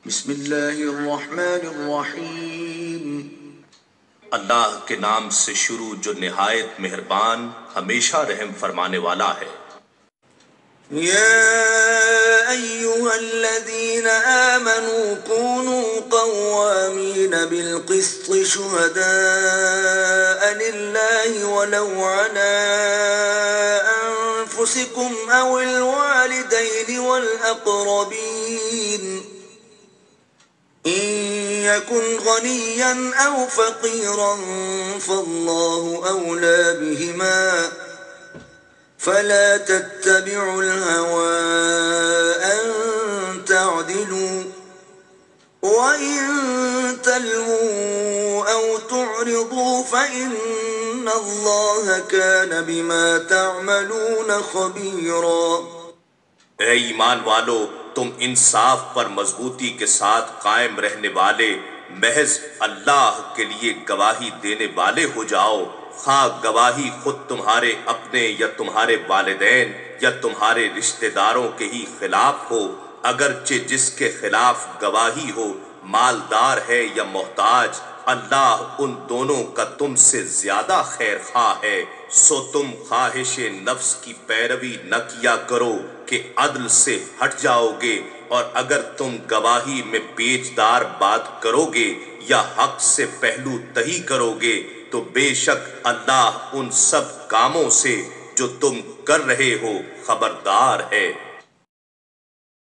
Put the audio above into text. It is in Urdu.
بسم اللہ الرحمن الرحیم۔ اللہ کے نام سے شروع جو نہایت مہربان ہمیشہ رحم فرمانے والا ہے۔ یا ایہا الذین آمنوا کونوا قوامین بالقسط شہداء للہ ولو علی انفسکم او الوالدین والاقربین إن يكن غنيا أو فقيرا فالله أولى بهما فلا تتبعوا الهوى أن تعدلوا وإن تلووا أو تعرضوا فإن الله كان بما تعملون خبيرا۔ اے ایمان والو، تم انصاف پر مضبوطی کے ساتھ قائم رہنے والے محض اللہ کے لیے گواہی دینے والے ہو جاؤ، خواہ گواہی خود تمہارے اپنے یا تمہارے والدین یا تمہارے رشتہ داروں کے ہی خلاف ہو، اگرچہ جس کے خلاف گواہی ہو مالدار ہے یا محتاج، اللہ ان دونوں کا تم سے زیادہ خیر خواہ ہے۔ سو تم خواہش نفس کی پیروی نہ کیا کرو کہ عدل سے ہٹ جاؤ گے، اور اگر تم گواہی میں پیچ دار بات کرو گے یا حق سے پہلو تہی کرو گے تو بے شک اللہ ان سب کاموں سے جو تم کر رہے ہو خبردار ہے۔